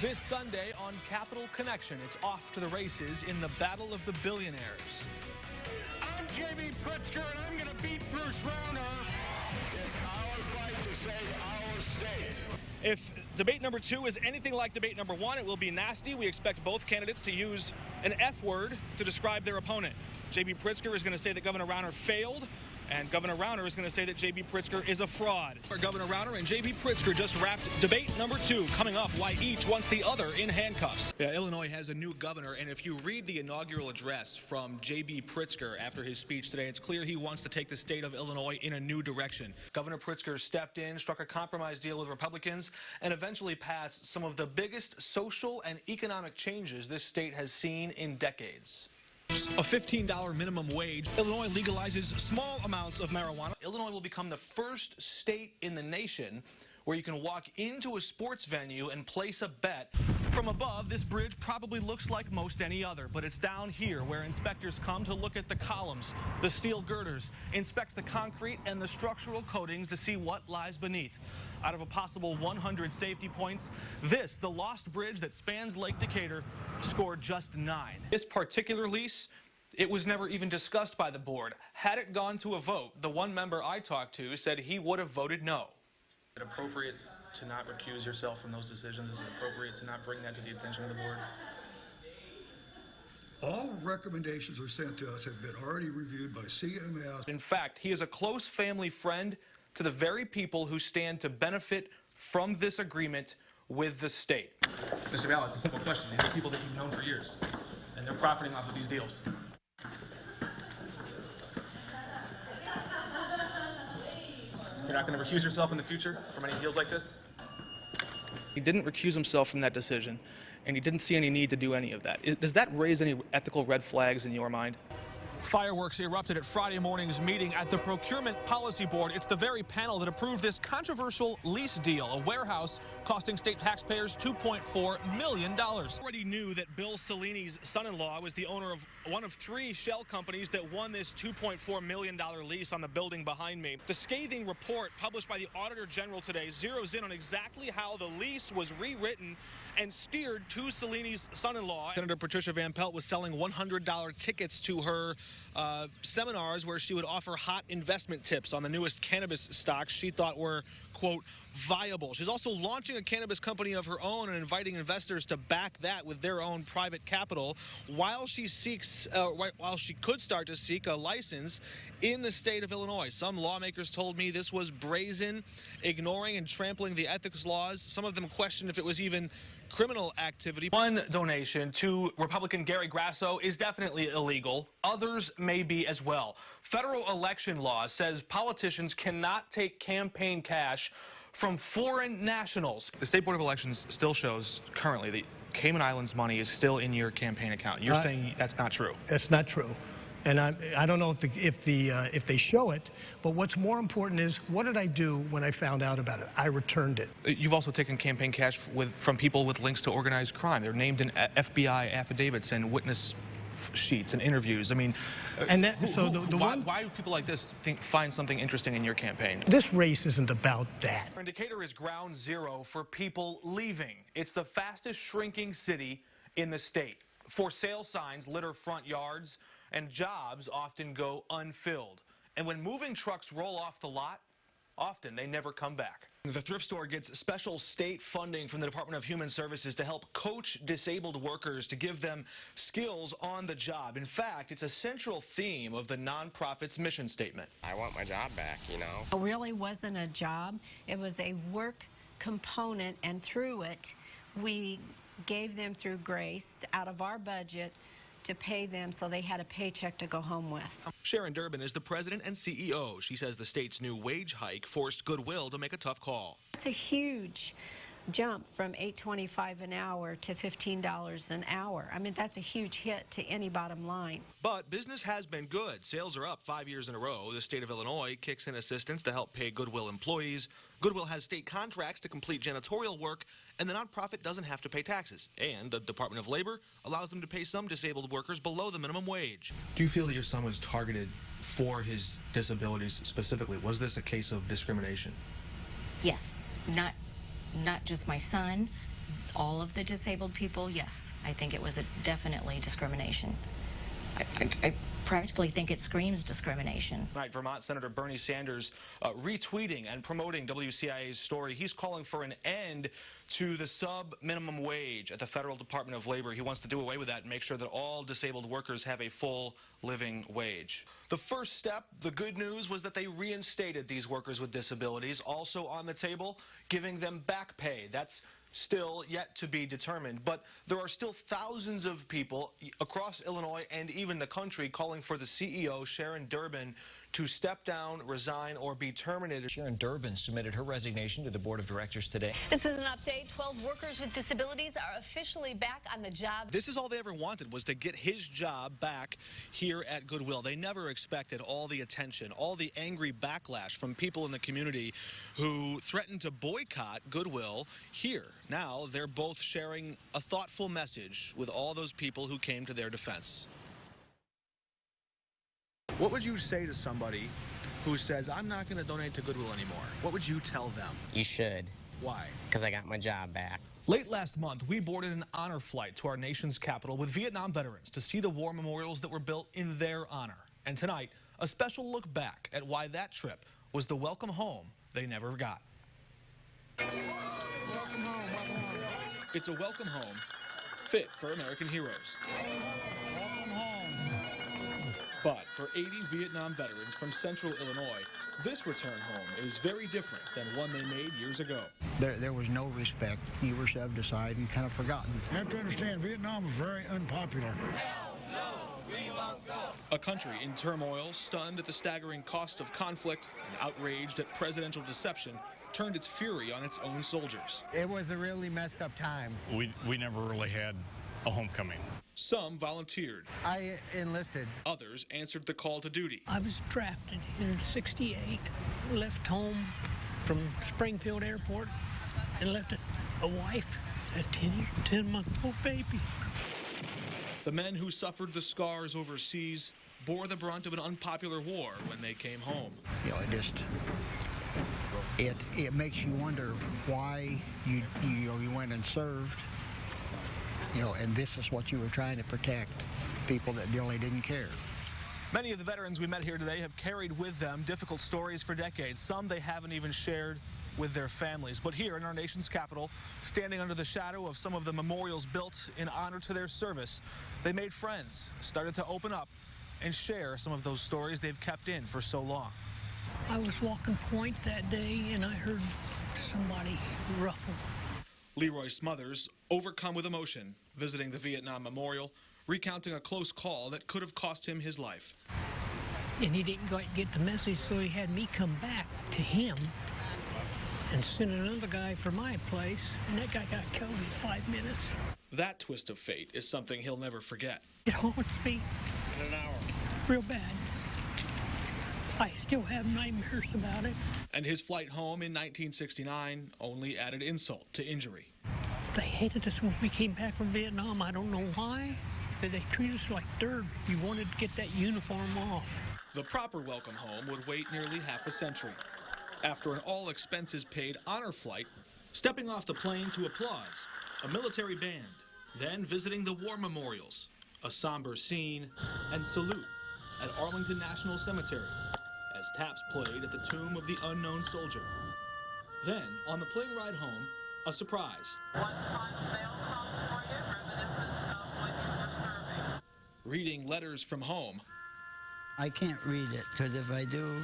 This Sunday on Capital Connection, it's off to the races in the Battle of the Billionaires. I'm J.B. Pritzker, and I'm going to beat Bruce Rauner. It's our fight to save our state. If debate number 2 is anything like debate number 1, it will be nasty. We expect both candidates to use an F word to describe their opponent. J.B. Pritzker is going to say that Governor Rauner failed, and Governor Rauner is going to say that J.B. Pritzker is a fraud. Governor Rauner and J.B. Pritzker just wrapped debate number 2. Coming up, why each wants the other in handcuffs. Yeah, Illinois has a new governor, and if you read the inaugural address from J.B. Pritzker after his speech today, it's clear he wants to take the state of Illinois in a new direction. Governor Pritzker stepped in, struck a compromise deal with Republicans, and eventually passed some of the biggest social and economic changes this state has seen in decades. A $15 minimum wage. Illinois legalizes small amounts of marijuana. Illinois will become the first state in the nation where you can walk into a sports venue and place a bet. From above, this bridge probably looks like most any other, but it's down here where inspectors come to look at the columns, the steel girders, inspect the concrete and the structural coatings to see what lies beneath. Out of a possible 100 safety points, this, the lost bridge that spans Lake Decatur, scored just 9. This particular lease, it was never even discussed by the board. Had it gone to a vote, the one member I talked to said he would have voted no. Is it appropriate to not recuse yourself from those decisions? Is it appropriate to not bring that to the attention of the board? All recommendations were sent to us have been already reviewed by CMS. In fact, he is a close family friend to the very people who stand to benefit from this agreement with the state. Mr. Valla, it's a simple question. These are people that you've known for years, and they're profiting off of these deals. You're not going to recuse yourself in the future from any deals like this? He didn't recuse himself from that decision, and he didn't see any need to do any of that. Does that raise any ethical red flags in your mind? Fireworks erupted at Friday morning's meeting at the Procurement Policy Board. It's the very panel that approved this controversial lease deal, a warehouse costing state taxpayers $2.4 million. Already knew that Bill Cellini's son-in-law was the owner of one of 3 shell companies that won this $2.4 million lease on the building behind me. The scathing report published by the Auditor General today zeroes in on exactly how the lease was rewritten and steered to Cellini's son-in-law. Senator Patricia Van Pelt was selling $100 tickets to her seminars where she would offer hot investment tips on the newest cannabis stocks she thought were, quote, viable. She's also launching a cannabis company of her own and inviting investors to back that with their own private capital while she could start to seek a license in the state of Illinois. Some lawmakers told me this was brazen, ignoring and trampling the ethics laws. Some of them questioned if it was even criminal activity. One donation to Republican Gary Grasso is definitely illegal. Others may be as well. Federal election law says politicians cannot take campaign cash from foreign nationals. The State Board of Elections still shows currently that Cayman Islands money is still in your campaign account. You're saying that's not true. That's not true. And I don't know if they show it, but what's more important is what did I do when I found out about it? I returned it. You've also taken campaign cash from people with links to organized crime. They're named in FBI affidavits and witness sheets and interviews. I mean, why do people like this find something interesting in your campaign? This race isn't about that. Decatur is ground zero for people leaving. It's the fastest shrinking city in the state. For sale signs litter front yards, and jobs often go unfilled. And when moving trucks roll off the lot, often they never come back. The thrift store gets special state funding from the Department of Human Services to help coach disabled workers to give them skills on the job. In fact, it's a central theme of the nonprofit's mission statement. I want my job back, you know. It really wasn't a job. It was a work component, and through it, we gave them through grace out of our budget to pay them so they had a paycheck to go home with. Sharon Durbin is the president and CEO. She says the state's new wage hike forced Goodwill to make a tough call. It's a huge jump from $8.25 an hour to $15 an hour. I mean, that's a huge hit to any bottom line. But business has been good. Sales are up 5 years in a row. The state of Illinois kicks in assistance to help pay Goodwill employees. Goodwill has state contracts to complete janitorial work, and the nonprofit doesn't have to pay taxes. And the Department of Labor allows them to pay some disabled workers below the minimum wage. Do you feel that your son was targeted for his disabilities specifically? Was this a case of discrimination? Yes. Not just my son, all of the disabled people, yes. I think it was definitely discrimination. I practically think it screams discrimination. Tonight, Vermont Senator Bernie Sanders retweeting and promoting WCIA's story. He's calling for an end to the sub-minimum wage at the Federal Department of Labor. He wants to do away with that and make sure that all disabled workers have a full living wage. The first step, the good news, was that they reinstated these workers with disabilities. Also on the table, giving them back pay. That's still yet to be determined, but there are still thousands of people across Illinois and even the country calling for the CEO, Sharon Durbin, to step down, resign, or be terminated. Sharon Durbin submitted her resignation to the board of directors today. This is an update. 12 workers with disabilities are officially back on the job. This is all they ever wanted, was to get his job back here at Goodwill. They never expected all the attention, all the angry backlash from people in the community who threatened to boycott Goodwill here. Now they're both sharing a thoughtful message with all those people who came to their defense. What would you say to somebody who says, I'm not going to donate to Goodwill anymore? What would you tell them? You should. Why? Because I got my job back. Late last month, we boarded an honor flight to our nation's capital with Vietnam veterans to see the war memorials that were built in their honor. And tonight, a special look back at why that trip was the welcome home they never got. Welcome home, welcome home. It's a welcome home fit for American heroes. Welcome home. But for 80 Vietnam veterans from central Illinois, this return home is very different than one they made years ago. There was no respect. You were shoved aside and kind of forgotten. You have to understand, Vietnam was very unpopular. A country in turmoil, stunned at the staggering cost of conflict, and outraged at presidential deception, turned its fury on its own soldiers. It was a really messed up time. We never really had a homecoming. Some volunteered. I enlisted. Others answered the call to duty. I was drafted in '68, left home from Springfield Airport, and left a wife, a 10-month-old baby. The men who suffered the scars overseas bore the brunt of an unpopular war when they came home. You know, it makes you wonder why you went and served. You know, and this is what you were trying to protect, people that really didn't care. Many of the veterans we met here today have carried with them difficult stories for decades. Some they haven't even shared with their families. But here in our nation's capital, standing under the shadow of some of the memorials built in honor to their service, they made friends, started to open up and share some of those stories they've kept in for so long. I was walking point that day and I heard somebody ruffle. Leroy Smothers, overcome with emotion, visiting the Vietnam Memorial, recounting a close call that could have cost him his life. And he didn't quite get the message, so he had me come back to him and send another guy for my place, and that guy got killed in 5 minutes. That twist of fate is something he'll never forget. It haunts me. In an hour. Real bad. I still have nightmares about it. And his flight home in 1969 only added insult to injury. They hated us when we came back from Vietnam. I don't know why, but they treated us like dirt. We wanted to get that uniform off. The proper welcome home would wait nearly half a century. After an all-expenses-paid honor flight, stepping off the plane to applause, a military band, then visiting the war memorials, a somber scene, and salute at Arlington National Cemetery as taps played at the tomb of the unknown soldier. Then, on the plane ride home, a surprise. One final mail comes for you, reminiscent of when you were serving. Reading letters from home. I can't read it, because if I do,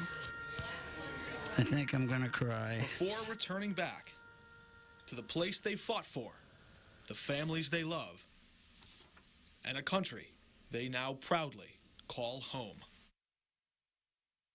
I think I'm going to cry. Before returning back to the place they fought for, the families they love, and a country they now proudly call home.